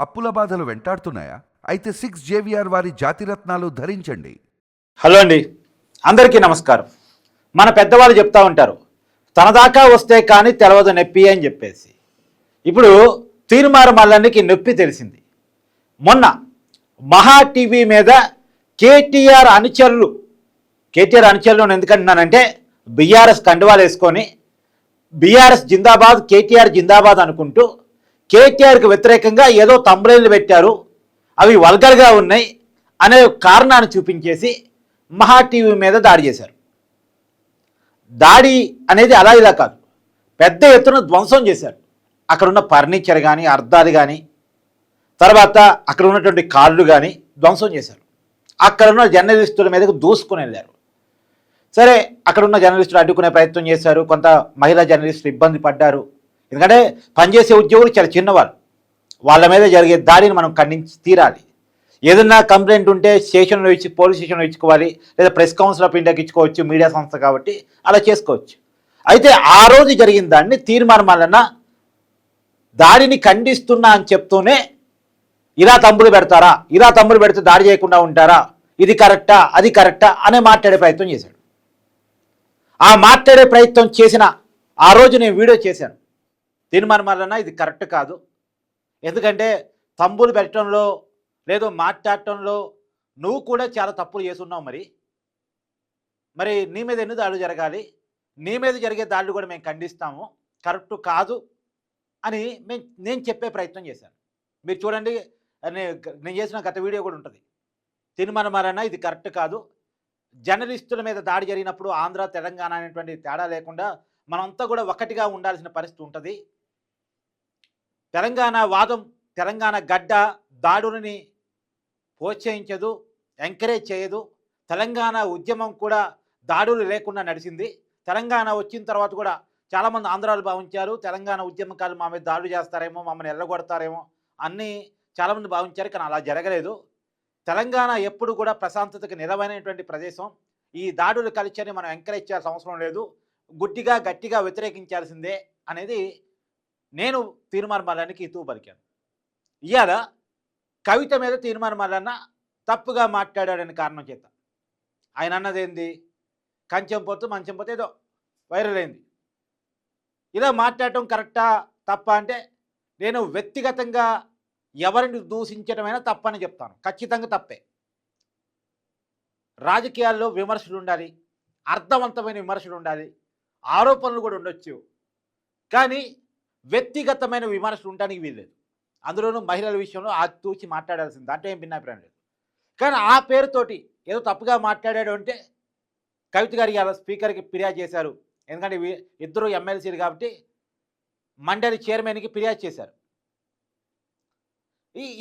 అప్పుల బాధలు వెంటాడుతున్నాయా? అయితే 6 జేవిఆర్ వారి జాతిరత్నాలు ధరించండి. హలో అండి, అందరికీ నమస్కారం. మన పెద్దవాళ్ళు చెప్తా ఉంటారు, తన దాకా వస్తే కానీ తెలవదు నొప్పి అని చెప్పేసి. ఇప్పుడు తీర్మార్ మల్లన్నకి నొప్పి తెలిసింది. మొన్న మహా టీవీ మీద కేటీఆర్ అనుచరులు ఎందుకంటున్నానంటే బీఆర్ఎస్ కండువాలు వేసుకొని బీఆర్ఎస్ జిందాబాద్, కేటీఆర్ జిందాబాద్ అనుకుంటూ కేటీఆర్కి వ్యతిరేకంగా ఏదో తంబ్లైన్లు పెట్టారు, అవి వల్గర్గా ఉన్నాయి అనే కారణాన్ని చూపించేసి మహా టీవీ మీద దాడి చేశారు. దాడి అనేది అలా ఇలా కాదు, పెద్ద ఎత్తున ధ్వంసం చేశారు. అక్కడున్న ఫర్నిచర్ కానీ, అర్థాలు కానీ, తర్వాత అక్కడ ఉన్నటువంటి కార్లు కానీ ధ్వంసం చేశారు. అక్కడున్న జర్నలిస్టుల మీదకు దూసుకుని వెళ్ళారు. సరే, అక్కడున్న జర్నలిస్టులు అడ్డుకునే ప్రయత్నం చేశారు. కొంత మహిళా జర్నలిస్టులు ఇబ్బంది పడ్డారు. ఎందుకంటే పనిచేసే ఉద్యోగులు చాలా చిన్నవాళ్ళు, వాళ్ళ మీద జరిగే దాడిని మనం ఖండించి తీరాలి. ఏదన్నా కంప్లైంట్ ఉంటే స్టేషన్లో ఇచ్చి పోలీస్ స్టేషన్లో ఇచ్చుకోవాలి, లేదా ప్రెస్ కౌన్సిల్ ఆఫ్ ఇండియాకి ఇచ్చుకోవచ్చు, మీడియా సంస్థ కాబట్టి అలా చేసుకోవచ్చు. అయితే ఆ రోజు జరిగిన దాన్ని తీర్మానం వలన దాడిని ఖండిస్తున్నా అని చెప్తూనే ఇలా తమ్ముడు పెడతారా, ఇలా తమ్ముడు పెడితే దాడి చేయకుండా ఉంటారా, ఇది కరెక్టా అది కరెక్టా అనే మాట్లాడే ప్రయత్నం చేశాడు. ఆ మాట్లాడే ప్రయత్నం చేసిన ఆ రోజు నేను వీడియో చేశాను. తీర్మానం వలన ఇది కరెక్ట్ కాదు, ఎందుకంటే తమ్ముడు పెట్టడంలో లేదో మాట్లాడటంలో నువ్వు కూడా చాలా తప్పులు చేస్తున్నావు. మరి నీ మీద ఎన్ని దాడులు జరగాలి, నీ మీద జరిగే దాడులు కూడా మేము ఖండిస్తాము, కరెక్ట్ కాదు అని నేను చెప్పే ప్రయత్నం చేశాను. మీరు చూడండి, నేను చేసిన గత వీడియో కూడా ఉంటుంది. తీర్మానం వలన ఇది కరెక్ట్ కాదు, జర్నలిస్టుల మీద దాడి జరిగినప్పుడు ఆంధ్ర తెలంగాణ అనేటువంటి తేడా లేకుండా మనంతా కూడా ఒకటిగా ఉండాల్సిన పరిస్థితి ఉంటుంది. తెలంగాణ వాదం, తెలంగాణ గడ్డ దాడులని ప్రోత్సహించదు, ఎంకరేజ్ చేయదు. తెలంగాణ ఉద్యమం కూడా దాడులు లేకుండా నడిచింది. తెలంగాణ వచ్చిన తర్వాత కూడా చాలామంది ఆంధ్రాలు భావించారు, తెలంగాణ ఉద్యమకాలు మా మీద దాడులు చేస్తారేమో, మమ్మల్ని ఎల్లగొడతారేమో అన్నీ చాలామంది భావించారు. కానీ అలా జరగలేదు. తెలంగాణ ఎప్పుడు కూడా ప్రశాంతతకు నిలవైనటువంటి ప్రదేశం. ఈ దాడులు కల్చర్ని మనం ఎంకరేజ్ చేయాల్సిన అవసరం లేదు, గుడ్డిగా గట్టిగా వ్యతిరేకించాల్సిందే అనేది నేను తీర్మానం మల్లన్నకి హితవు పలికాను. ఇవాళ కవిత మీద తీర్మానం మల్లన్న తప్పుగా మాట్లాడాడని కారణం చేత ఆయన అన్నదేంది, కంచెం పోతూ మంచం పోతే ఏదో వైరల్ అయింది. ఇలా మాట్లాడటం కరెక్టా తప్ప అంటే నేను వ్యక్తిగతంగా ఎవరిని దూషించడమైనా తప్పని చెప్తాను. ఖచ్చితంగా తప్పే. రాజకీయాల్లో విమర్శలు ఉండాలి, అర్థవంతమైన విమర్శలు ఉండాలి, ఆరోపణలు కూడా ఉండొచ్చు, కానీ వ్యక్తిగతమైన విమర్శలు ఉండడానికి వీల్లేదు. అందులోనూ మహిళల విషయంలో తూచి మాట్లాడాల్సింది, దాంట్లో ఏం భిన్నాభిప్రాయం లేదు. కానీ ఆ పేరుతోటి ఏదో తప్పుగా మాట్లాడాడు అంటే కవిత గారికి అలా స్పీకర్కి ఫిర్యాదు చేశారు. ఎందుకంటే ఇద్దరు ఎమ్మెల్సీలు కాబట్టి మండలి చైర్మన్కి ఫిర్యాదు చేశారు.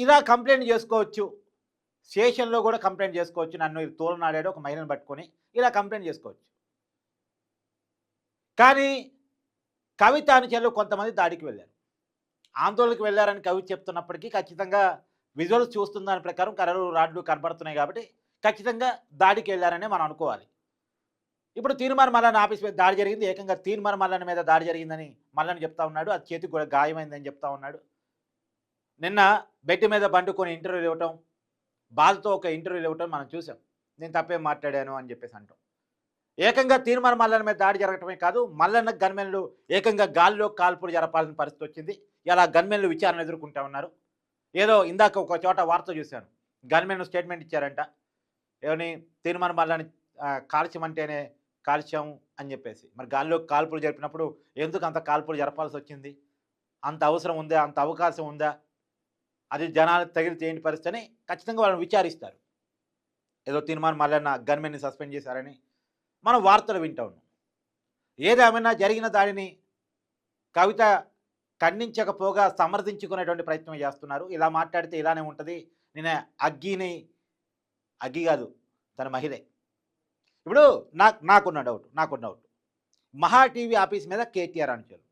ఇలా కంప్లైంట్ చేసుకోవచ్చు, స్టేషన్లో కూడా కంప్లైంట్ చేసుకోవచ్చు. నన్ను తోలనాడాడు ఒక మహిళను పట్టుకొని ఇలా కంప్లైంట్ చేసుకోవచ్చు. కానీ కవిత అనుచరులు కొంతమంది దాడికి వెళ్ళారు, ఆందోళనకు వెళ్ళారని కవిత చెప్తున్నప్పటికీ ఖచ్చితంగా విజువల్స్ చూస్తున్న దాని ప్రకారం కర్రలు రాడ్లు కనబడుతున్నాయి కాబట్టి ఖచ్చితంగా దాడికి వెళ్ళారనే మనం అనుకోవాలి. ఇప్పుడు తీర్మానం మల్లన్న ఆఫీస్ మీద దాడి జరిగింది, ఏకంగా తీర్మానం మల్లన్న మీద దాడి జరిగిందని మల్లన్న చెప్తా ఉన్నాడు. అది చేతికి కూడా గాయమైందని చెప్తా ఉన్నాడు. నిన్న బెడ్ మీద బండుకొని ఇంటర్వ్యూలు ఇవ్వటం, బాధతో ఒక ఇంటర్వ్యూలు ఇవ్వటం మనం చూసాం. నేను తప్పేం మాట్లాడాను అని చెప్పేసి అంటాం. ఏకంగా తీర్మానం మల్లన్న మీద దాడి జరగటమే కాదు, మల్లన్న గన్మెన్లు ఏకంగా గాల్లో కాల్పులు జరపాల్సిన పరిస్థితి వచ్చింది. ఇలా గన్మెన్లు విచారణ ఎదుర్కొంటా ఉన్నారు. ఏదో ఇందాక ఒక చోట వార్త చూశాను, గన్మెన్ స్టేట్మెంట్ ఇచ్చారంట, ఏమని తీర్మానం మల్లన్న కాల్చమంటేనే కాల్చాం అని చెప్పేసి. మరి గాల్లో కాల్పులు జరిపినప్పుడు ఎందుకు అంత కాల్పులు జరపాల్సి వచ్చింది, అంత అవసరం ఉందా, అంత అవకాశం ఉందా, అది జనాలకు తగిలితే ఏంటి పరిస్థితి అని ఖచ్చితంగా వాళ్ళని విచారిస్తారు. ఏదో తీర్మానం మల్లన్న గన్మెన్ని సస్పెండ్ చేశారని మనం వార్తలు వింటా ఉన్నాం. ఏదేమైనా జరిగిన దాడిని కవిత ఖండించకపోగా సమర్థించుకునేటువంటి ప్రయత్నం చేస్తున్నారు. ఇలా మాట్లాడితే ఇలానే ఉంటుంది, నేను అగ్గి కాదు తన మహిళే. ఇప్పుడు నాకున్న డౌట్ మహా టీవీ ఆఫీస్ మీద కేటీఆర్ అనుచరులు,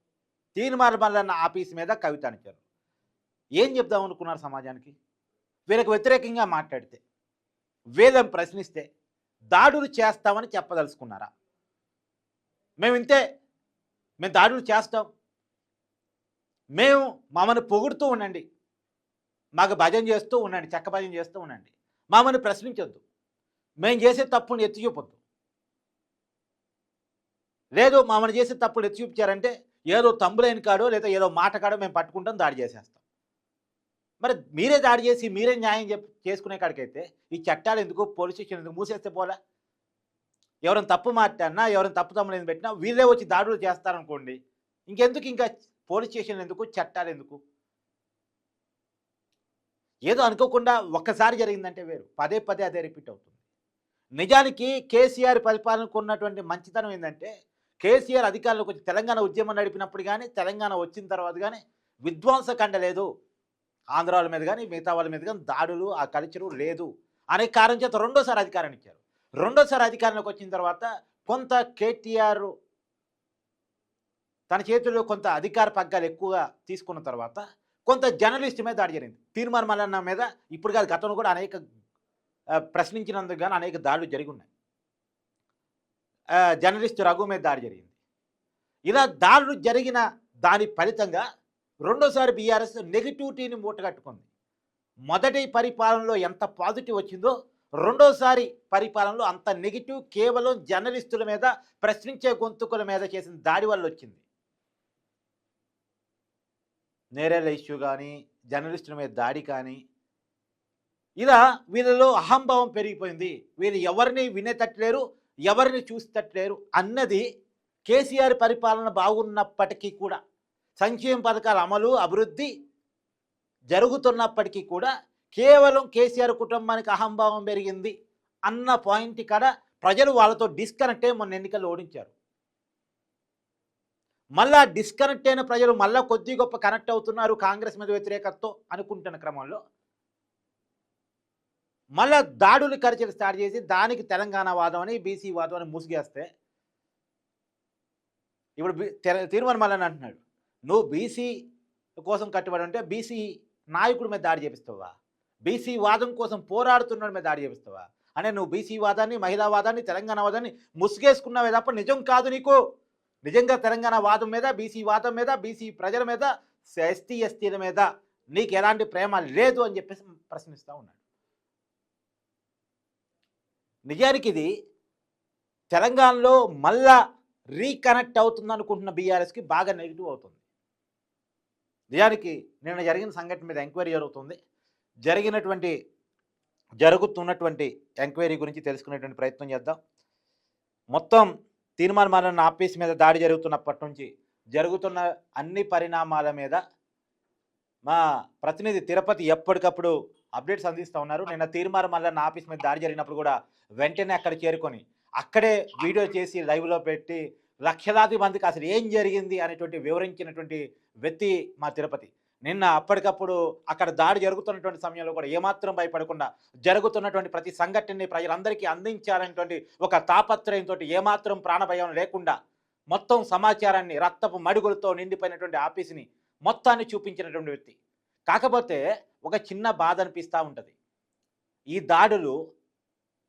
తీర్మానం మల్లన్న ఆఫీస్ మీద కవిత అనుచరులు ఏం చెప్దాం అనుకున్నారు సమాజానికి? వీళ్ళకి వ్యతిరేకంగా మాట్లాడితే, వేదం ప్రశ్నిస్తే దాడులు చేస్తామని చెప్పదలుచుకున్నారా? మేము దాడులు చేస్తాం, మేము మమ్మల్ని పొగుడుతూ ఉండండి, మాకు భజన చేస్తూ ఉండండి, చెక్క భజన చేస్తూ ఉండండి. మమ్మల్ని ప్రశ్నించొద్దు, మేము చేసే తప్పుని ఎత్తి చూపొద్దు. లేదు మమ్మల్ని చేసే తప్పులు ఎత్తి చూపించారంటే ఏదో తంబులైన కాడో లేదా ఏదో మాట కాడో మేము పట్టుకుంటాం, దాడి చేసేస్తాం. మరి మీరే దాడి చేసి మీరే న్యాయం చేసుకునే కాడికైతే ఈ చట్టాలు ఎందుకు, పోలీస్ స్టేషన్ ఎందుకు మూసేస్తే పోలే? ఎవరైనా తప్పు మాట్లాడినా, ఎవరైనా తప్పు తమ్ముడు పెట్టినా వీళ్ళే వచ్చి దాడులు చేస్తారనుకోండి, ఇంకెందుకు ఇంకా పోలీస్ స్టేషన్ ఎందుకు, చట్టాలు ఎందుకు? ఏదో అనుకోకుండా ఒక్కసారి జరిగిందంటే వేరు, పదే పదే అదే రిపీట్ అవుతుంది. నిజానికి కేసీఆర్ పరిపాలనకు ఉన్నటువంటి మంచితనం ఏంటంటే, కేసీఆర్ అధికారంలోకి వచ్చి తెలంగాణ ఉద్యమం నడిపినప్పుడు కానీ, తెలంగాణ వచ్చిన తర్వాత కానీ విధ్వంసకండ లేదు, ఆంధ్ర వాళ్ళ మీద కానీ మిగతా వాళ్ళ మీద కానీ దాడులు, ఆ కల్చరు లేదు అనే కారణం చేత రెండోసారి అధికారాన్ని ఇచ్చారు. రెండోసారి అధికారంలోకి వచ్చిన తర్వాత కొంత కేటీఆర్ తన చేతుల్లో కొంత అధికార పగ్గాలు ఎక్కువగా తీసుకున్న తర్వాత కొంత జర్నలిస్ట్ మీద దాడి జరిగింది. తీర్మాన మల్లన్న మీద ఇప్పుడు కాదు, గతంలో కూడా అనేక ప్రశ్నించినందుకు కానీ అనేక దాడులు జరిగి ఉన్నాయి. జర్నలిస్ట్ రఘు మీద దాడి జరిగింది. ఇలా దాడులు జరిగిన దాని ఫలితంగా రెండోసారి బీఆర్ఎస్ నెగిటివిటీని మూటగట్టుకుంది. మొదటి పరిపాలనలో ఎంత పాజిటివ్ వచ్చిందో రెండోసారి పరిపాలనలో అంత నెగిటివ్ కేవలం జర్నలిస్టుల మీద, ప్రశ్నించే గొంతుకుల మీద చేసిన దాడి వల్ల వచ్చింది. నేరేళ్ల ఇష్యూ కానీ, జర్నలిస్టుల మీద దాడి కానీ, ఇలా వీళ్ళలో అహంభావం పెరిగిపోయింది. వీళ్ళు ఎవరిని వినేటట్లేరు, ఎవరిని చూసేటట్లేరు అన్నది కేసీఆర్ పరిపాలన బాగున్నప్పటికీ కూడా, సంక్షేమ పథకాల అమలు, అభివృద్ధి జరుగుతున్నప్పటికీ కూడా కేవలం కేసీఆర్ కుటుంబానికి అహంభావం పెరిగింది అన్న పాయింట్ కాడ ప్రజలు వాళ్ళతో డిస్కనెక్ట్ అయ్యి మొన్న ఎన్నికల్లో ఓడించారు. మళ్ళా డిస్కనెక్ట్ అయిన ప్రజలు మళ్ళా కొద్ది గొప్ప కనెక్ట్ అవుతున్నారు కాంగ్రెస్ మీద వ్యతిరేకతతో అనుకుంటున్న క్రమంలో మళ్ళా దాడులు ఖర్చులు స్టార్ట్ చేసి దానికి తెలంగాణ వాదం అని, బీసీ వాదం అని ముసిగేస్తే ఇప్పుడు తీర్మాన మల్లన్న అంటున్నాడు, నువ్వు బీసీ కోసం కట్టుబడి ఉంటే బీసీ నాయకుడి మీద దాడి చేపిస్తావా, బీసీ వాదం కోసం పోరాడుతున్న మీద దాడి చేపిస్తావా? అంటే నువ్వు బీసీ వాదాన్ని, మహిళా వాదాన్ని, తెలంగాణ వాదాన్ని ముసుగేసుకున్నావే తప్ప నిజం కాదు నీకు. నిజంగా తెలంగాణ వాదం మీద, బీసీ వాదం మీద, బీసీ ప్రజల మీద, ఎస్టీ ఎస్టీల మీద నీకు ఎలాంటి ప్రేమ లేదు అని చెప్పేసి ప్రశ్నిస్తూ ఉన్నాడు. నిజానికి ఇది తెలంగాణలో మళ్ళా రీకనెక్ట్ అవుతుంది అనుకుంటున్న బీఆర్ఎస్కి బాగా నెగిటివ్ అవుతుంది. నిజానికి నిన్న జరిగిన సంఘటన మీద ఎంక్వైరీ జరుగుతుంది. జరుగుతున్నటువంటి ఎంక్వైరీ గురించి తెలుసుకునేటువంటి ప్రయత్నం చేద్దాం. మొత్తం తీర్మాన మల్లన్న ఆఫీస్ మీద దాడి జరుగుతున్నప్పటి నుంచి జరుగుతున్న అన్ని పరిణామాల మీద మా ప్రతినిధి తిరుపతి ఎప్పటికప్పుడు అప్డేట్స్ అందిస్తూ ఉన్నారు. నిన్న తీర్మాన మల్లన్న ఆఫీస్ మీద దాడి జరిగినప్పుడు కూడా వెంటనే అక్కడ చేరుకొని అక్కడే వీడియో చేసి లైవ్లో పెట్టి లక్షలాది మందికి అసలు ఏం జరిగింది అనేటువంటి వివరించినటువంటి వ్యక్తి మా తిరుపతి. నిన్న అప్పటికప్పుడు అక్కడ దాడి జరుగుతున్నటువంటి సమయంలో కూడా ఏమాత్రం భయపడకుండా జరుగుతున్నటువంటి ప్రతి సంఘటనని ప్రజలందరికీ అందించాలనేటువంటి ఒక తాపత్రయంతో ఏమాత్రం ప్రాణభయం లేకుండా మొత్తం సమాచారాన్ని రక్తపు మడుగులతో నిండిపోయినటువంటి ఆఫీస్ని మొత్తాన్ని చూపించినటువంటి వ్యక్తి. కాకపోతే ఒక చిన్న బాధ అనిపిస్తూ ఉంటుంది, ఈ దాడులు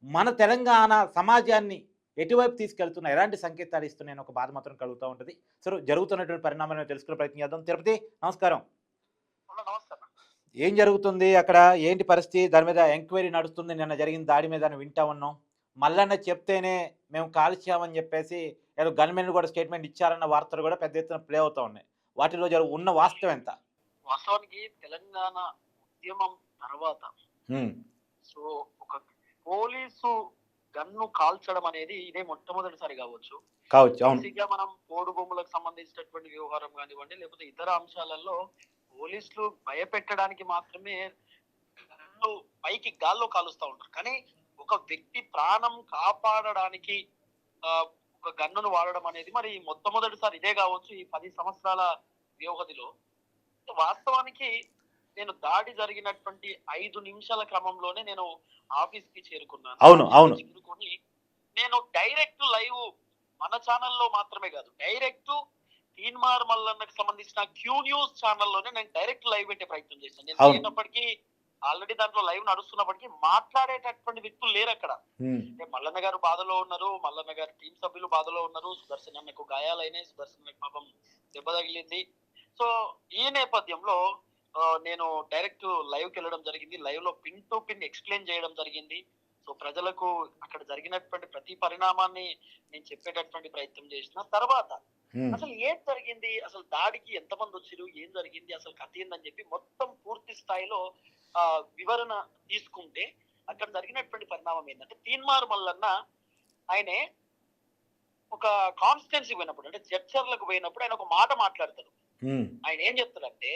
మన తెలంగాణ సమాజాన్ని ఎటువైపు తీసుకెళ్తున్నా, ఎలాంటి సంకేతాలు ఇస్తున్నాయని ఒక బాధ మాత్రం కలుగుతూ ఉంటుంది. సో జరుగుతున్నటువంటి పరిణామాలను తెలుసుకునే ప్రయత్నం చేద్దాం. తిరుపతి నమస్కారం. ఏం జరుగుతుంది అక్కడ, ఏంటి పరిస్థితి, దాని మీద ఎంక్వైరీ నడుస్తుంది, నిన్న జరిగిన దాడి మీద వింటా ఉన్నాం. మల్లన్న చెప్తేనే మేము కాల్చామని చెప్పేసి ఏదో గన్మెన్లు కూడా స్టేట్మెంట్ ఇచ్చారన్న వార్తలు కూడా పెద్ద ఎత్తున ప్లే అవుతూ ఉన్నాయి. వాటిలో ఉన్న వాస్తవం ఎంత? వాస్తవానికి తెలంగాణ ఉద్యమం తర్వాత సో ఒక పోలీసు గన్ను కాల్చడం అనేది ఇదే మొట్టమొదటిసారి కావచ్చు. మనం పోడు భూములకు సంబంధించినటువంటి వ్యవహారం కానివ్వండి, లేకపోతే ఇతర అంశాలలో పోలీసులు భయపెట్టడానికి మాత్రమే పైకి గాల్లో కాలుస్తూ ఉంటారు. కానీ ఒక వ్యక్తి ప్రాణం కాపాడడానికి ఒక గన్నును వాడడం అనేది మరి మొట్టమొదటిసారి ఇదే కావచ్చు ఈ 10 సంవత్సరాల వ్యవధిలో. వాస్తవానికి నేను దాడి జరిగినటువంటి 5 నిమిషాల క్రమంలోనే నేను ఆఫీస్ కి చేరుకున్నాను. చేరుకొని నేను డైరెక్ట్ లైవ్ మన ఛానల్లో మాత్రమే కాదు, డైరెక్ట్ తీన్మార్ మల్లన్నకు సంబంధించిన క్యూ న్యూస్ ఛానల్లోనే నేను డైరెక్ట్ లైవ్ పెట్టే ప్రయత్నం చేశాను. నేను అయినప్పటికీ ఆల్రెడీ దాంట్లో లైవ్ నడుస్తున్నప్పటికీ మాట్లాడేటటువంటి వ్యక్తులు లేరు అక్కడ. అంటే మల్లన్న గారు బాధలో ఉన్నారు, మల్లన్న గారి టీం సభ్యులు బాధలో ఉన్నారు, సుదర్శన్ అన్నకు గాయాలైనాయి, సుదర్శన్ అన్నకు పాపం దెబ్బ తగిలింది. సో ఈ నేపథ్యంలో నేను డైరెక్ట్ లైవ్కి వెళ్ళడం జరిగింది. లైవ్ లో పిన్ టు పిన్ ఎక్స్ప్లెయిన్ చేయడం జరిగింది. సో ప్రజలకు అక్కడ జరిగినటువంటి ప్రతి పరిణామాన్ని నేను చెప్పేటటువంటి ప్రయత్నం చేసిన తర్వాత అసలు ఏం జరిగింది, అసలు దాడికి ఎంతమంది వచ్చారు, ఏం జరిగింది, అసలు కథ ఏందని చెప్పి మొత్తం పూర్తి స్థాయిలో వివరణ తీసుకుంటే అక్కడ జరిగినటువంటి పరిణామం ఏంటంటే తీన్మార్ మల్లన్న ఆయనే ఒక కాన్స్టిట్యున్సీ పోయినప్పుడు అంటే జడ్చర్లకు పోయినప్పుడు ఆయన ఒక మాట మాట్లాడతాడు. ఆయన ఏం చెప్తాడంటే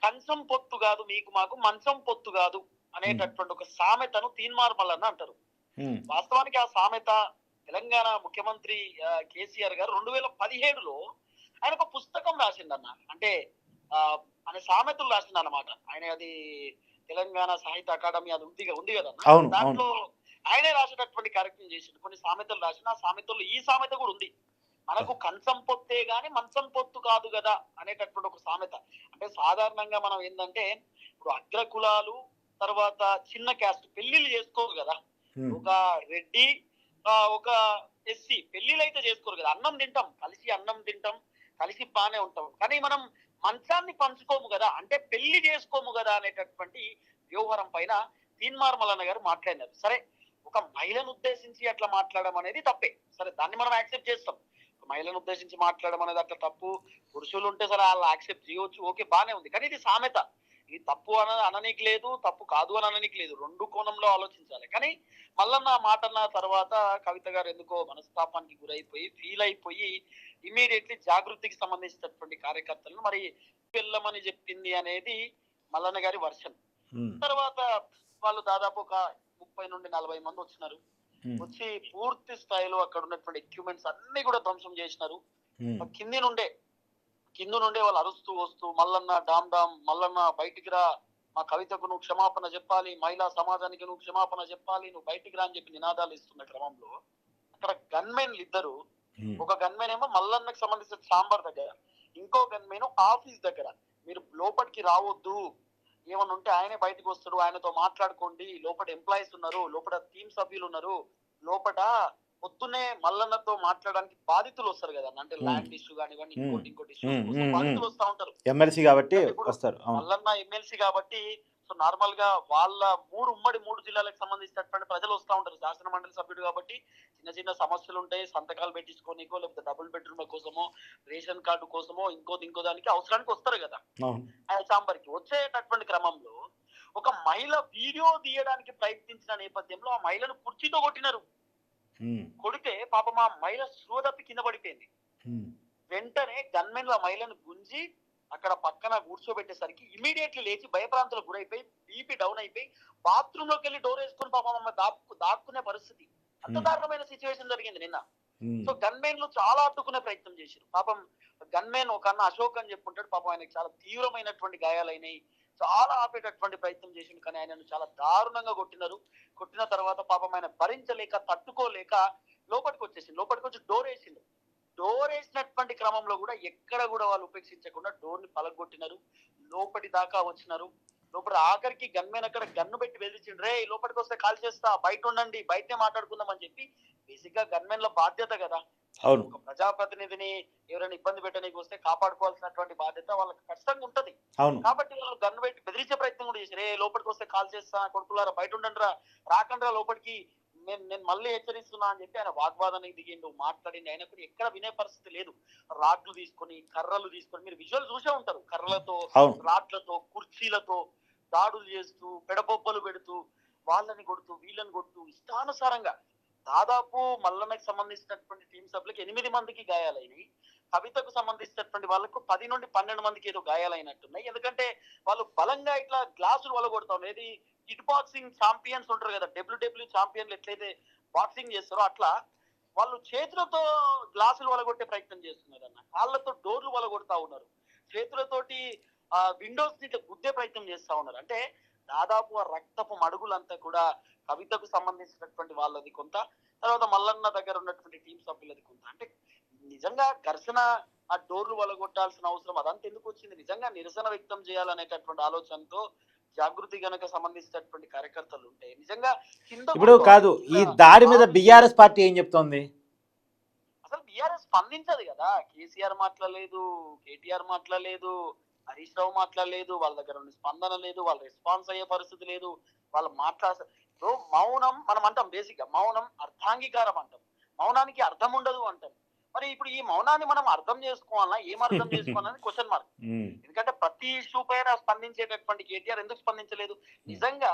కంచం పొత్తు కాదు మీకు మాకు మంచం పొత్తు కాదు అనేటటువంటి ఒక సామెతను తీన్మార్ మల్లన్న అంటారు. వాస్తవానికి ఆ సామెత తెలంగాణ ముఖ్యమంత్రి కేసీఆర్ గారు 2017లో ఆయన ఒక పుస్తకం రాసిండన్న. అంటే ఆయన సామెతలు రాసిండు అన్నమాట. ఆయన అది తెలంగాణ సాహిత్య అకాడమీ అది ఉంది కదన్న, దాంట్లో ఆయనే రాసేటటువంటి కార్యక్రమం చేసిండు. కొన్ని సామెతలు రాసిన ఆ సామెతల్లో ఈ సామెత కూడా ఉంది. మనకు కంచం పొత్తే గాని మంచం పొత్తు కాదు కదా అనేటటువంటి ఒక సామెత. అంటే సాధారణంగా మనం ఏంటంటే ఇప్పుడు అగ్ర కులాలు తర్వాత చిన్న క్యాస్ట్ పెళ్లిళ్ళు చేసుకోరు కదా. ఒక రెడ్డి ఒక ఎస్సీ పెళ్లిళ్ళు అయితే చేసుకోరు కదా. అన్నం తింటాం కలిసి బానే ఉంటాం, కానీ మనం మంచాన్ని పంచుకోము కదా, అంటే పెళ్లి చేసుకోము కదా అనేటటువంటి వ్యవహారం పైన తీన్మార్ మల్లన్న గారు మాట్లాడినారు. సరే, ఒక మహిళను ఉద్దేశించి అట్లా మాట్లాడడం అనేది తప్పే. సరే, దాన్ని మనం యాక్సెప్ట్ చేస్తాం. మహిళను ఉద్దేశించి మాట్లాడడం అనేది అట్లా తప్పు. పురుషులు ఉంటే సరే వాళ్ళు యాక్సెప్ట్ చేయవచ్చు, ఓకే బానే ఉంది. కానీ ఇది సామెత, ఇది తప్పు అననీకి లేదు, తప్పు కాదు అని అననీకి లేదు. రెండు కోణంలో ఆలోచించాలి. కానీ మల్లన్న మాట అన్న తర్వాత కవిత గారు ఎందుకో మనస్తాపానికి గురైపోయి ఫీల్ అయిపోయి ఇమీడియట్లీ జాగృతికి సంబంధించినటువంటి కార్యకర్తలను మరి వెళ్ళమని చెప్పింది అనేది మల్లన్న గారి వర్షన్. తర్వాత వాళ్ళు దాదాపు ఒక 30 నుండి 40 మంది వచ్చినారు. వచ్చి పూర్తి స్థాయిలో అక్కడ ఉన్నటువంటి ఎక్విప్మెంట్స్ అన్ని కూడా ధ్వంసం చేసినారు. కింది నుండే వాళ్ళు అరుస్తూ వస్తూ మల్లన్న డామ్ మల్లన్న బయటికి రా, మా కవితకు నువ్వు క్షమాపణ చెప్పాలి, మహిళా సమాజానికి నువ్వు క్షమాపణ చెప్పాలి, నువ్వు బయటికి రా అని చెప్పి నినాదాలు ఇస్తున్న క్రమంలో అక్కడ గన్మెన్లు ఇద్దరు, ఒక గన్మెన్ ఏమో మల్లన్నకు సంబంధించిన చాంబర్ దగ్గర, ఇంకో గన్మెన్ ఆఫీస్ దగ్గర, మీరు లోపలికి రావద్దు, ఏమన్నా ఉంటే ఆయనే బయటకు వస్తాడు, ఆయనతో మాట్లాడుకోండి, లోపల ఎంప్లాయీస్ ఉన్నారు, లోపల టీమ్ సభ్యులు ఉన్నారు, లోపల పొద్దునే మల్లన్నతో మాట్లాడడానికి బాధితులు వస్తారు కదా, అంటే ల్యాండ్ ఇష్యూ కానివ్వండి ఇంకోటి ఇష్యూ బాధితులు వస్తా ఉంటారు. ఎమ్మెల్సీ కాబట్టి వస్తారు. మల్లన్న ఎమ్మెల్సీ కాబట్టి సో నార్మల్ గా వాళ్ళ ఉమ్మడి 3 జిల్లాలకు సంబంధించినటువంటి ప్రజలు వస్తా ఉంటారు. శాసన మండలి సభ్యుడు కాబట్టి చిన్న సమస్యలు ఉంటాయి, సంతకాలు పెట్టించుకోనికో లేకపోతే డబుల్ బెడ్రూమ్ల కోసమో రేషన్ కార్డు కోసమో ఇంకో దానికి అవసరానికి వస్తారు కదా. ఆయన చాంబర్కి వచ్చేటటువంటి క్రమంలో ఒక మహిళ వీడియో తీయడానికి ప్రయత్నించిన నేపథ్యంలో ఆ మహిళను కుర్చీతో కొట్టినారు. కొడితే పాపం ఆ మహిళ స్పృహ కింద పడిపోయింది. వెంటనే గన్మెన్లు ఆ మహిళను గుంజి అక్కడ పక్కన కూర్చోబెట్టేసరికి ఇమీడియట్లీ లేచి భయప్రాంతాలకు గురైపోయి బీపీ డౌన్ అయిపోయి బాత్రూమ్ లోకి వెళ్ళి డోర్ వేసుకుని పాపం అమ్మ దాక్కునే పరిస్థితి. అంత దారుణమైన సిచ్యువేషన్ జరిగింది నిన్న. సో గన్మెన్లు చాలా అడ్డుకునే ప్రయత్నం చేశారు. పాపం గన్మెన్ ఒక అన్న అశోక్ అని చెప్పుంటాడు, పాపం ఆయనకు చాలా తీవ్రమైనటువంటి గాయాలైనాయి, చాలా ఆపేటటువంటి ప్రయత్నం చేసిండు, కానీ ఆయనను చాలా దారుణంగా కొట్టినారు. కొట్టిన తర్వాత పాపం ఆయన భరించలేక తట్టుకోలేక లోపలికి వచ్చి డోర్ వేసిండు. డోర్ వేసినటువంటి క్రమంలో కూడా ఎక్కడ కూడా వాళ్ళు ఉపేక్షించకుండా డోర్ ని పలగొట్టినారు, లోపటి దాకా వచ్చినారు. లోపల ఆఖరికి గన్మెన్ అక్కడ గన్ను పెట్టి బెదిరించిండు, రే లోపలికి వస్తే కాల్ చేస్తా, బయట ఉండండి, బయటనే మాట్లాడుకుందాం అని చెప్పి. బేసిక్ గా గన్మెన్ల బాధ్యత కదా, ఒక ప్రజాప్రతినిధిని ఎవరైనా ఇబ్బంది పెట్టడానికి వస్తే కాపాడుకోవాల్సినటువంటి బాధ్యత వాళ్ళకి ఖచ్చితంగా ఉంటది. కాబట్టి వాళ్ళు గన్ను పెట్టి బెదిరించే ప్రయత్నం కూడా చేశారు, రే లోపలికి వస్తే కాల్ చేస్తా, కొడుకులారా బయట ఉండండి రా, రాకండ్రా లోపలికి, నేను మళ్ళీ హెచ్చరిస్తున్నా అని చెప్పి ఆయన వాగ్వాదానికి దిగిండు, మాట్లాడింది. ఆయన కూడా ఎక్కడ వినే పరిస్థితి లేదు. రాడ్లు తీసుకొని కర్రలు తీసుకొని, మీరు విజువల్ చూసే ఉంటారు, కర్రలతో రాడ్లతో కుర్చీలతో దాడులు చేస్తూ పెడబొబ్బలు పెడుతూ వాళ్ళని కొడుతూ వీళ్ళని కొడుతూ ఇష్టానుసారంగా దాదాపు మల్లన్నకి సంబంధించినటువంటి టీం సభ్యులకు 8 మందికి గాయాలైనాయి. కవితకు సంబంధించినటువంటి వాళ్ళకు 10 నుండి 12 మందికి ఏదో గాయాలైనట్టున్నాయి. ఎందుకంటే వాళ్ళు బలంగా ఇట్లా గ్లాసులు వలగొడతా ఉన్నారు. ఏది కిడ్ బాక్సింగ్ ఛాంపియన్స్ ఉంటారు కదా, డబ్ల్యూడబ్ల్యూ ఛాంపియన్లు ఎట్లయితే బాక్సింగ్ చేస్తారో అట్లా వాళ్ళు చేతులతో గ్లాసులు వలగొట్టే ప్రయత్నం చేస్తున్నారు అన్న, కాళ్ళతో డోర్లు వలగొడతా ఉన్నారు, చేతులతోటి విండోస్ ని గుద్దే ప్రయత్నం చేస్తా ఉన్నారు. అంటే దాదాపు ఆ రక్తపు మడుగులంతా కూడా కవితకు సంబంధించినటువంటి వాళ్ళది కొంత, తర్వాత మల్లన్న దగ్గర ఉన్నటువంటి టీం సభ్యులది కొంత. అంటే నిజంగా ఘర్షణ ఆ డోర్లు వలగొట్టాల్సిన అవసరం అదంతా ఎందుకు వచ్చింది? నిజంగా నిరసన వ్యక్తం చేయాలనేటటువంటి ఆలోచనతో జాగృతి గనక సంబంధించినటువంటి కార్యకర్తలు ఉంటే నిజంగా ఇప్పుడు కాదు, ఈ దాడి మీద బీఆర్ఎస్ పార్టీ ఏం చెప్తోంది? అసలు బీఆర్ఎస్ స్పందించదు కదా, కేసీఆర్ మాట్లాడలేదు, కేటీఆర్ మాట్లాడలేదు, హరీష్ రావు మాట్లాడలేదు, వాళ్ళ దగ్గర నుండి స్పందన లేదు, వాళ్ళు రెస్పాన్స్ అయ్యే పరిస్థితి లేదు, వాళ్ళు సో మౌనం మనం అంటాం, బేసిక్ గా మౌనం అర్థాంగీకారం అంటాం, మౌనానికి అర్థం ఉండదు అంటాం. మరి ఇప్పుడు ఈ మౌనాన్ని మనం అర్థం చేసుకోవాలా, ఏం అర్థం చేసుకోవాలని క్వశ్చన్ మార్క్. ఎందుకంటే ప్రతి ఇష్యూ పైన స్పందించేటటువంటి కేటీఆర్ ఎందుకు స్పందించలేదు? నిజంగా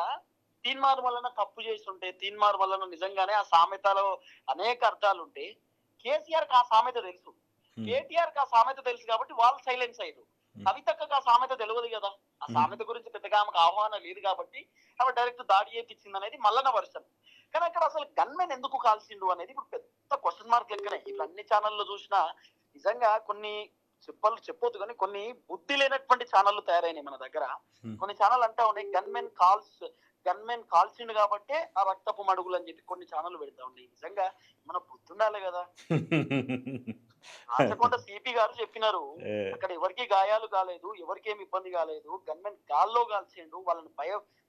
తీన్మార్ వలన తప్పు చేస్తుంటే, తీన్మార్ వలన నిజంగానే ఆ సామెతలో అనేక అర్థాలు ఉంటే, కేసీఆర్ కి ఆ సామెత తెలుసు, కేటీఆర్ కి ఆ సామెత తెలుసు కాబట్టి వాళ్ళు సైలెన్స్ అయ్యారు. కవితకు ఆ సామెత తెలియదు కదా, ఆ సామెత గురించి పెద్దగా ఆమెకు ఆహ్వానం లేదు కాబట్టి ఆమె డైరెక్ట్ దాడి చేయించింది అనేది మల్లన వర్షన్. కానీ అక్కడ అసలు గన్మెన్ ఎందుకు కాల్చిండు అనేది ఇప్పుడు పెద్ద క్వశ్చన్ మార్క్ లెక్కనే. ఇట్లా అన్ని ఛానల్లో చూసినా నిజంగా కొన్ని చెప్పొద్దు కానీ కొన్ని బుద్ధి లేనటువంటి ఛానళ్ళు తయారైనాయి మన దగ్గర. కొన్ని ఛానల్ అంటా ఉన్నాయి గన్మెన్ కాల్చిండు కాబట్టే ఆ రక్తపు మడుగులు అని చెప్పి కొన్ని ఛానల్ పెడతా ఉన్నాయి. నిజంగా మన బుద్ధి ఉండాలి కదా. రాచకొండ సిపి గారు చెప్పినారు, అక్కడ ఎవరికి గాయాలు కాలేదు, ఎవరికి ఏమి ఇబ్బంది కాలేదు, గన్మెన్ గాల్లో కాల్చిండు,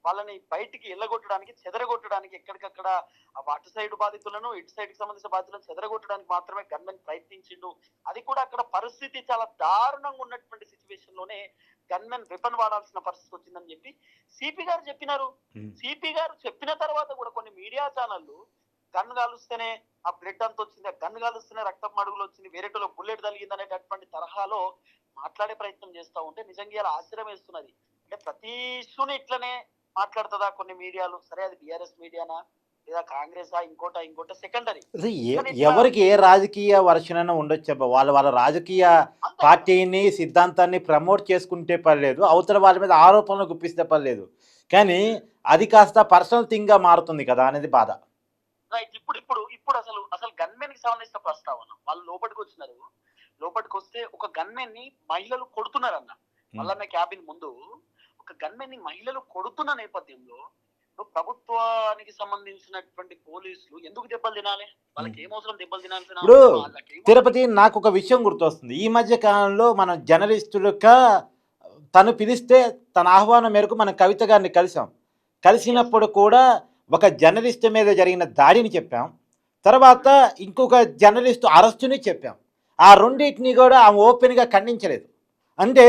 వాళ్ళని బయటికి ఎల్లగొట్టడానికి, చెదరగొట్టడానికి, ఎక్కడికక్కడ అటు సైడ్ బాధితులను ఇటు సైడ్ కి సంబంధించిన బాధితులను చెదరగొట్టడానికి మాత్రమే గన్మెన్ ప్రయత్నించిండు. అది కూడా అక్కడ పరిస్థితి చాలా దారుణంగా ఉన్నటువంటి సిచ్యువేషన్ లోనే గన్మెన్ వెపన్ వాడాల్సిన పరిస్థితి వచ్చిందని చెప్పి సిపి గారు చెప్పినారు. సిపి గారు చెప్పిన తర్వాత కూడా కొన్ని మీడియా ఛానళ్ళు గన్ కాలుస్తేనే ఆ బ్లడ్ అంత వచ్చింది, ఆ గన్ కాలుస్తేనే రక్తం మడుగులు వచ్చింది, వేరేటోలో బుల్లెట్ తగిలింది అనేటటువంటి తరహాలో మాట్లాడే ప్రయత్నం చేస్తూ ఉంటే నిజంగా ఇలా ఆశ్చర్యం వేస్తున్నది. అంటే ప్రతి ఇష్యూని ఇట్లనే మాట్లాడుతుందా కొన్ని మీడియాలు? సరే అది బిఆర్ఎస్ మీడియానా లేదా కాంగ్రెస్ ఇంకోట సెకండరీ. ఎవరికి ఏ రాజకీయ వర్షనైనా ఉండొచ్చు, వాళ్ళ వాళ్ళ రాజకీయ పార్టీని సిద్ధాంతాన్ని ప్రమోట్ చేసుకుంటే పర్లేదు, అవతల వాళ్ళ మీద ఆరోపణలు గుప్పిస్తే పర్లేదు, కానీ అది కాస్త పర్సనల్ థింగ్ గా మారుతుంది కదా అనేది బాధ. రైట్. ఇప్పుడు అసలు గన్మెన్ కి సంబంధించిన ప్రస్తావన, వాళ్ళు లోపలికి వచ్చినారు, లోపలికి వస్తే ఒక గన్మెన్ ని మహిళలు కొడుతున్నారన్న, మల్లన్న క్యాబిన్ ముందు ఒక గన్మెన్ ని మహిళలు కొడుతున్న నేపథ్యంలో ప్రభుత్వానికి సంబంధించినటువంటి పోలీసులు ఎందుకు దెబ్బలు తినాలి? వాళ్ళకి ఏమవసరం దెబ్బలు తినాల్సిన? ఇప్పుడు తిరుపతి నాకు ఒక విషయం గుర్తొస్తుంది. ఈ మధ్య కాలంలో మన జర్నలిస్టులుగా తను పిలిస్తే తన ఆహ్వానం మేరకు మనం కవిత గారిని కలిసినప్పుడు కూడా ఒక జర్నలిస్ట్ మీద జరిగిన దాడిని చెప్పాం, తర్వాత ఇంకొక జర్నలిస్ట్ అరెస్టుని చెప్పాం. ఆ రెండింటిని కూడా ఆమె ఓపెన్గా ఖండించలేదు. అంటే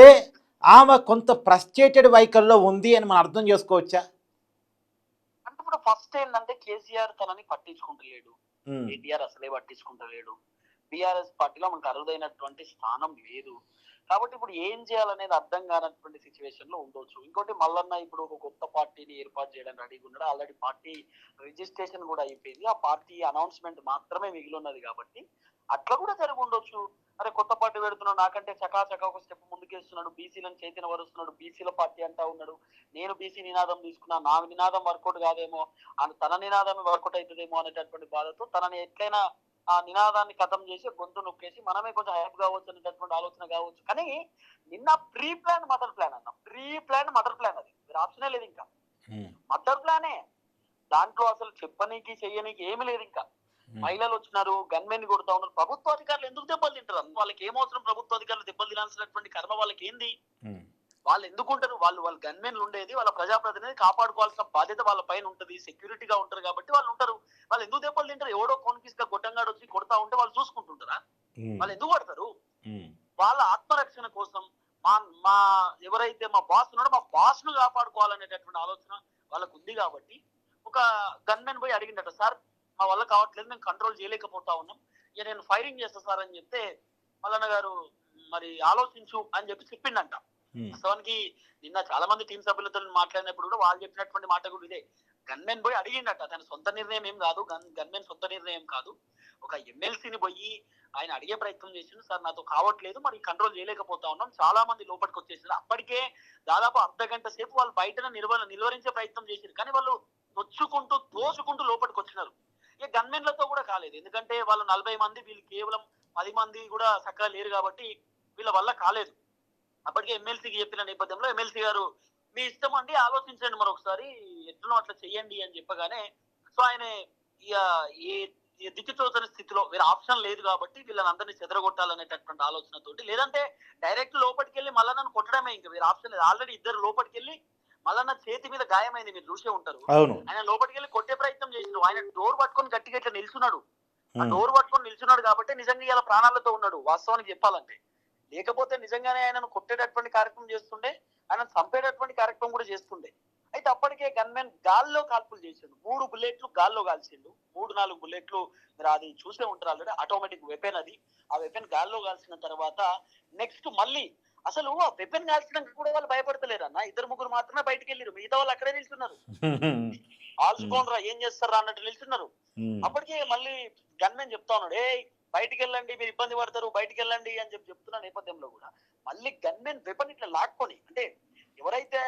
ఆమె కొంత ఫ్రస్ట్రేటెడ్ వైఖరిలో ఉంది అని మనం అర్థం చేసుకోవచ్చా? అంటే ఇప్పుడు ఫస్ట్ ఏంటంటే కేసీఆర్ తనని పట్టించుకుంటలేడు, కేటీఆర్ అసలే పట్టించుకుంటలేడు, బీఆర్ఎస్ పార్టీలో మనకు అరుదైనటువంటి స్థానం లేదు కాబట్టి ఇప్పుడు ఏం చేయాలనేది అర్థం కానటువంటి సిచ్యువేషన్ లో ఉండొచ్చు. ఇంకోటి మల్లన్న ఇప్పుడు ఒక కొత్త పార్టీని ఏర్పాటు చేయడానికి రెడీగా ఉన్నాడు, ఆల్రెడీ పార్టీ రిజిస్ట్రేషన్ కూడా అయిపోయింది, ఆ పార్టీ అనౌన్స్మెంట్ మాత్రమే మిగిలి ఉన్నది కాబట్టి అట్లా కూడా జరిగి ఉండొచ్చు. అరే కొత్త పార్టీ పెడుతున్నాడు, నాకంటే చకా ఒక స్టెప్ ముందుకేస్తున్నాడు, బీసీలను చేతిన వరుస్తున్నాడు, బీసీల పార్టీ అంటా ఉన్నాడు, నేను బీసీ నినాదం తీసుకున్నా, నా నినాదం వర్కౌట్ కాదేమో, తన నినాదం వర్కౌట్ అవుతుందేమో అనేటటువంటి బాధతో తనని ఎట్లయినా ఆ నినాదాన్ని ఖతం చేసి గొంతు నొక్కేసి మనమే కొంచెం హైప్ కావచ్చు అనేటటువంటి ఆలోచన కావచ్చు. కానీ నిన్న ప్రీ ప్లాన్ మదర్ ప్లాన్ అది మీరు ఆప్షనే లేదు, ఇంకా మదర్ ప్లానే. దాంట్లో అసలు చెప్పనీకి చెయ్యనీకి ఏమి లేదు. ఇంకా మహిళలు వచ్చినారు, గన్మెన్ కొడుతా ఉన్నారు, ప్రభుత్వ అధికారులు ఎందుకు దెబ్బలు తింటారు? వాళ్ళకి ఏమవసరం ప్రభుత్వ అధికారులు దెబ్బలు తినాల్సినటువంటి కర్మ వాళ్ళకి ఏంది? వాళ్ళు ఎందుకుంటారు? వాళ్ళు గన్మెన్లు ఉండేది వాళ్ళ ప్రజాప్రతినిధి కాపాడుకోవాల్సిన బాధ్యత వాళ్ళ పైన ఉంటది, సెక్యూరిటీగా ఉంటారు కాబట్టి వాళ్ళు ఉంటారు. వాళ్ళు ఎందుకు దెబ్బలు తింటారు? ఎవడో కొనికిస్గా గొట్టంగాడు వచ్చి కొడతా ఉంటే వాళ్ళు చూసుకుంటుంటారా? వాళ్ళు ఎందుకు కొడతారు? వాళ్ళ ఆత్మరక్షణ కోసం మా ఎవరైతే మా బాస్ ఉన్నాడో మా బాస్ ను కాపాడుకోవాలనేటటువంటి ఆలోచన వాళ్ళకు ఉంది కాబట్టి ఒక గన్మెన్ పోయి అడిగిందట, సార్ మా వల్ల కావట్లేదు, మేము కంట్రోల్ చేయలేకపోతా ఉన్నాం, ఇక నేను ఫైరింగ్ చేస్తా సార్ అని చెప్తే మల్లన్న గారు మరి ఆలోచించు అని చెప్పి చెప్పిండంట. వాస్తవానికి నిన్న చాలా మంది టీం సభ్యులతో మాట్లాడినప్పుడు కూడా వాళ్ళు చెప్పినటువంటి మాట కూడా ఇదే, గన్మెన్ పోయి అడిగిండట, తన సొంత నిర్ణయం ఏం కాదు, గన్మెన్ సొంత నిర్ణయం కాదు, ఒక ఎమ్మెల్సీని పోయి ఆయన అడిగే ప్రయత్నం చేసిండు, సార్ నాతో కావట్లేదు, మరి కంట్రోల్ చేయలేకపోతా ఉన్నాం, చాలా మంది లోపలికి వచ్చేసారు, అప్పటికే దాదాపు అర్ధ గంట సేపు వాళ్ళు బయటనే నిలువరించే ప్రయత్నం చేశారు, కానీ వాళ్ళు తోచుకుంటూ లోపలికి వచ్చినారు. ఇక గన్మెన్లతో కూడా కాలేదు, ఎందుకంటే వాళ్ళు 40 మంది, వీళ్ళు కేవలం 10 మంది కూడా చక్కగా లేరు కాబట్టి వీళ్ళ వల్ల కాలేదు. అప్పటికే ఎమ్మెల్సీకి చెప్పిన నేపథ్యంలో ఎమ్మెల్సీ గారు మీ ఇష్టం అండి, ఆలోచించండి మరొకసారి, ఎట్లనో అట్లా చెయ్యండి అని చెప్పగానే సో ఆయన ఈ దిక్కుతోచని స్థితిలో వేరే ఆప్షన్ లేదు కాబట్టి వీళ్ళని అందరినీ చెదరగొట్టాలనేటటువంటి ఆలోచనతోటి, లేదంటే డైరెక్ట్ లోపలికి వెళ్ళి మల్లన్నను కొట్టడమే, ఇంకా వేరే ఆప్షన్ లేదు. ఆల్రెడీ ఇద్దరు లోపలికి వెళ్ళి మల్లన్న చేతి మీద గాయమైంది, మీరు చూసే ఉంటారు, ఆయన లోపలికి వెళ్ళి కొట్టే ప్రయత్నం చేసిండు, ఆయన డోర్ పట్టుకొని గట్టిగా ఇట్లా నిల్చున్నాడు, ఆ డోర్ పట్టుకొని నిల్చున్నాడు కాబట్టి నిజంగా ఇలా ప్రాణాలతో ఉన్నాడు వాస్తవానికి చెప్పాలంటే. లేకపోతే నిజంగానే ఆయనను కొట్టేటటువంటి కార్యక్రమం చేస్తుండే, ఆయన చంపేటటువంటి కార్యక్రమం కూడా చేస్తుండే. అయితే అప్పటికే గన్మెన్ గాల్లో కాల్పులు చేసిండు. 3 బుల్లెట్లు గాల్లో కాల్చిండు. 3-4 బుల్లెట్లు మీరు అది చూసే ఉంటారు ఆల్రెడీ. ఆటోమేటిక్ వెపన్ అది. ఆ వెపన్ గాల్లో కాల్చిన తర్వాత నెక్స్ట్ మళ్ళీ అసలు ఆ వెపన్ కాల్చడానికి కూడా వాళ్ళు భయపడతలేరు అన్న. 2-3 మాత్రమే బయటకు వెళ్ళారు. మిగతా వాళ్ళు అక్కడే నిల్చున్నారు. ఆల్చుకోనరా ఏం చేస్తారా అన్నట్టు నిల్చున్నారు. అప్పటికే మళ్ళీ గన్మెన్ చెప్తా ఉన్నాడు, ఏ బయటికి వెళ్ళండి, మీరు ఇబ్బంది పడతారు, బయటికి వెళ్ళండి అని చెప్తున్న నేపథ్యంలో కూడా మళ్ళీ గన్మెన్ వెపన్ ఇట్లా లాక్కొని, అంటే ఎవరైతే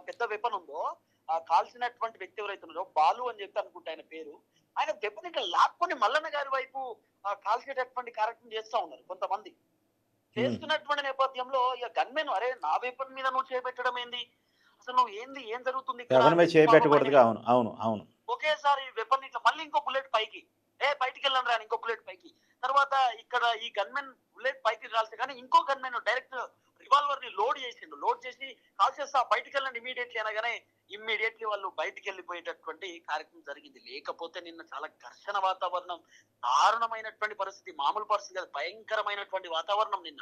పెద్ద వెపన్ ఉందో ఆ కాల్చినటువంటి వ్యక్తి ఎవరైతే ఉన్నారో బాలు అని చెప్పి అనుకుంటే ఆయన పేరు, ఆయన వెపన్ ఇట్లా లాక్కొని మల్లన్న గారి వైపు కాల్చేటటువంటి కార్యక్రమం చేస్తా ఉన్నారు కొంతమంది. చేస్తున్నటువంటి నేపథ్యంలో ఇక గన్మెన్, అరే నా వెపన్ మీద నువ్వు చేపెట్టడం ఏంది, అసలు నువ్వు ఏంది, ఏం జరుగుతుంది అవును. ఒకేసారి వెపన్ ఇట్లా మళ్ళీ ఇంకో బుల్లెట్ పైకి, బయటికి వెళ్ళండి రాని ఇంకో బుల్లెట్ పైకి. తర్వాత ఇక్కడ ఈ గన్మెన్ బుల్లెట్ పైకి కాల్స్తే కానీ ఇంకో గన్మెన్ డైరెక్ట్ రివాల్వర్ ని లోడ్ చేసిండు. లోడ్ చేసి కాల్ చేస్తా బయటికి వెళ్ళండి ఇమీడియట్లీ అనగానే ఇమ్మీడియట్లీ వాళ్ళు బయటికి వెళ్ళిపోయేటటువంటి కార్యక్రమం జరిగింది. లేకపోతే నిన్న చాలా ఘర్షణ వాతావరణం, దారుణమైనటువంటి పరిస్థితి, మామూలు పరిస్థితి కాదు, భయంకరమైనటువంటి వాతావరణం నిన్న.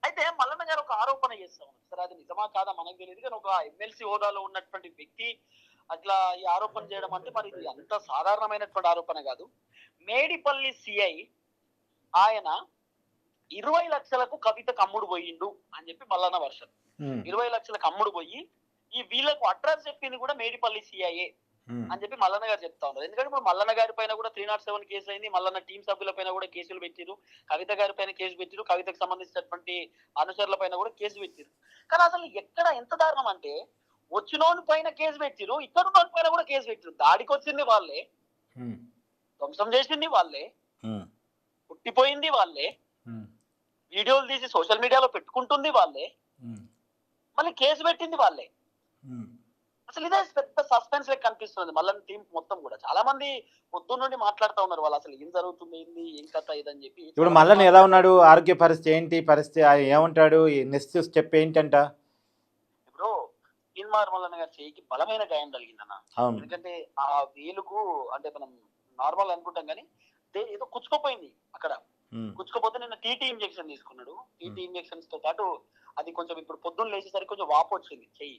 అయితే మల్లన్న గారు ఒక ఆరోపణ చేస్తా ఉన్నారు. సరే అది నిజమా కాదా మనకు తెలియదు, కానీ ఒక ఎమ్మెల్సీ హోదాలో ఉన్నటువంటి వ్యక్తి అట్లా ఈ ఆరోపణ చేయడం అంటే మరి ఇది అంత సాధారణమైనటువంటి ఆరోపణ కాదు. మేడిపల్లి సిఐ ఆయన 20 లక్షలకు కవితకు అమ్ముడు పోయిండు అని చెప్పి మల్లన్న వర్షన్. 20 లక్షలకు అమ్ముడు పోయి ఈ వీళ్ళకు అడ్రస్ చెప్పింది కూడా మేడిపల్లి సిఐఏ అని చెప్పి మల్లన్న గారు చెప్తా ఉన్నారు. ఎందుకంటే ఇప్పుడు మల్లన్న గారి పైన కూడా 307 కేసు అయింది, మల్లన్న టీం సభ్యుల పైన కూడా కేసులు పెట్టిరు, కవిత గారి పైన కేసు పెట్టిరు, కవితకు సంబంధించినటువంటి అనుచరుల పైన కూడా కేసు పెట్టిరు. కానీ అసలు ఎక్కడ ఎంత దారుణం అంటే వచ్చినోని పైన కేసు పెట్టిరు, ఇక్కడ ఉన్న పైన కూడా కేసు పెట్టిరు. దాడికి వచ్చింది వాళ్ళే, ధ్వంసం చేసింది వాళ్ళే, పుట్టిపోయింది వాళ్ళే, వీడియోలు తీసి సోషల్ మీడియాలో పెట్టుకుంటుంది వాళ్ళే, మళ్ళీ కేసు పెట్టింది వాళ్ళే. అసలు ఇదే పెద్ద సస్పెన్స్ లెక్క కనిపిస్తుంది మల్లన్న టీం మొత్తం కూడా. చాలా మంది పొద్దున్న నుండి మాట్లాడుతూ ఉన్నారు, వాళ్ళు అసలు ఏం జరుగుతుంది, ఏంది, ఏం కథ ఇదని చెప్పి. ఇప్పుడు మల్లన్న ఎలా ఉన్నాడు, ఆరోగ్య పరిస్థితి ఏంటి, పరిస్థితి ఏమంటాడు, నెక్స్ట్ స్టెప్ ఏంటంట? ఇప్పుడు తీన్మార్ మల్లన్న గారి చేయికి బలమైన గాయం కలిగిందన్న. ఎందుకంటే ఆ వేలుకు, అంటే మనం నార్మల్ అనుకుంటాం కానీ ఏదో కుచ్చుకోపోయింది అక్కడ. కుచ్చుకోపోతే నిన్న టీటీ ఇంజెక్షన్ తీసుకున్నాడు. టీటీ ఇంజెక్షన్స్ తో పాటు అది కొంచెం ఇప్పుడు పొద్దున్న లేచేసరికి కొంచెం వాపు వచ్చింది చెయ్యి.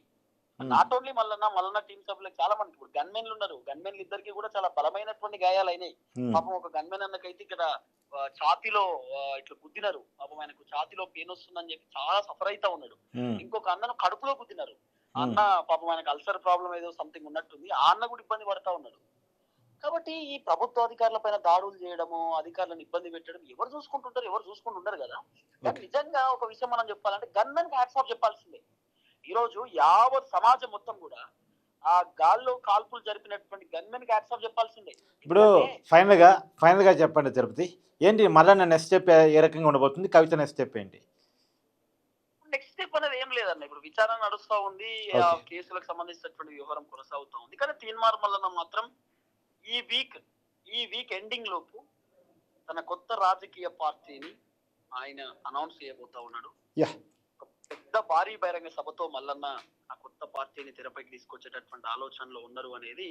నాట్ ఓన్లీ మల్లన్న టీం సభ్యులకు చాలా మంది, ఇప్పుడు గన్మెన్లు ఉన్నారు, గన్మెన్లు ఇద్దరికి కూడా చాలా బలమైనటువంటి గాయాలు అయినాయి. పాపం ఒక గన్మెన్ అన్నకైతే ఇక్కడ ఛాతీలో ఇట్లా గుద్దినారు. పాపం ఆయనకు ఛాతీలో పెయిన్ వస్తుందని చెప్పి చాలా సఫర్ అవుతా ఉన్నాడు. ఇంకొక అన్నను కడుపులో గుద్దినారు. అన్న పాపం ఆయనకు అల్సర్ ప్రాబ్లం ఏదో సంథింగ్ ఉన్నట్టుంది, ఆ అన్న కూడా ఇబ్బంది పడతా ఉన్నాడు. కాబట్టి ఈ ప్రభుత్వ అధికారుల పైన దాడులు చేయడము, అధికారులను ఇబ్బంది పెట్టడం ఎవరు చూసుకుంటుంటారు, ఎవరు చూసుకుంటుంటారు కదా. కానీ నిజంగా ఒక విషయం మనం చెప్పాలంటే గన్మెన్ కి హ్యాట్స్ ఆఫ్ చెప్పాల్సిందే. ఈ రోజు యావత్ సమాజం మొత్తం కూడా ఆ గాల్లో కాల్పులు జరిపినటువంటి గన్మెన్ కి హ్యాట్స్ ఆఫ్ చెప్పాల్సిందే. ఇప్పుడు ఫైనల్ గా చెప్పండి తిరుపతి, ఏంటి మల్లన్న నెక్స్ట్ స్టెప్ ఏ రకంగా ఉండబోతుంది, కవిత నెక్స్ట్ స్టెప్ ఏంటి? నెక్స్ట్ స్టెప్ అనేది ఏం లేదన్న, ఇప్పుడు విచారణ నడుస్తా ఉంది, ఆ కేసులకు సంబంధించినటువంటి వ్యవహారం కొనసాగుతా ఉంది. కానీ తీన్మార్ మల్లన్న మాత్రం ఈ వీక్ ఎండింగ్ లోపు తన కొత్త రాజకీయ పార్టీని ఆయన అనౌన్స్ చేయబోతా ఉన్నాడు. పెద్ద భారీ బహిరంగ సభతో మల్లన్న ఆ కొత్త పార్టీని తెరపైకి తీసుకొచ్చేటటువంటి ఆలోచనలో ఉన్నారు అనేది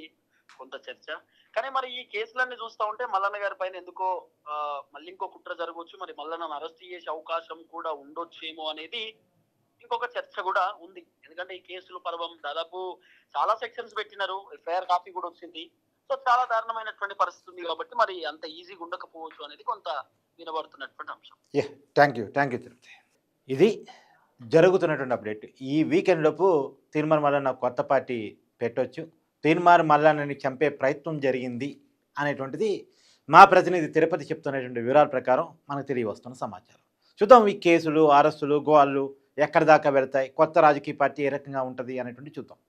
కొంత చర్చ. కానీ మరి ఈ కేసులన్నీ చూస్తా ఉంటే మల్లన్న గారి పైన ఎందుకో మళ్ళీ ఇంకో కుట్ర జరగవచ్చు, మరి మల్లన్నను అరెస్ట్ చేసే అవకాశం కూడా ఉండొచ్చేమో అనేది ఇంకొక చర్చ కూడా ఉంది. ఎందుకంటే ఈ కేసులు పర్వం దాదాపు చాలా సెక్షన్స్ పెట్టినారు, ఎఫ్ఐఆర్ కాపీ కూడా వచ్చింది. సో చాలా దారుణమైనటువంటి పరిస్థితి ఉంది కాబట్టి మరి అంత ఈజీగా ఉండకపోవచ్చు అనేది కొంత వినబడుతున్నటువంటి అంశం. Thank you Tirupati. ఇది జరుగుతున్నటువంటి అప్డేట్. ఈ వీకెండ్ లోపు తీన్మార్ మల్లన్న కొత్త పార్టీ పెట్టవచ్చు, తీన్మార్ మల్లన్నని చంపే ప్రయత్నం జరిగింది అనేటువంటిది మా ప్రతినిధి తిరుపతి చెప్తున్నటువంటి వివరాల ప్రకారం మనకు తెలియవస్తున్న సమాచారం. చూద్దాం ఈ కేసులు, అరెస్టులు, గోవాళ్ళు ఎక్కడి దాకా వెళ్తాయి, కొత్త రాజకీయ పార్టీ ఏ రకంగా ఉంటుంది అనేటువంటి చూద్దాం.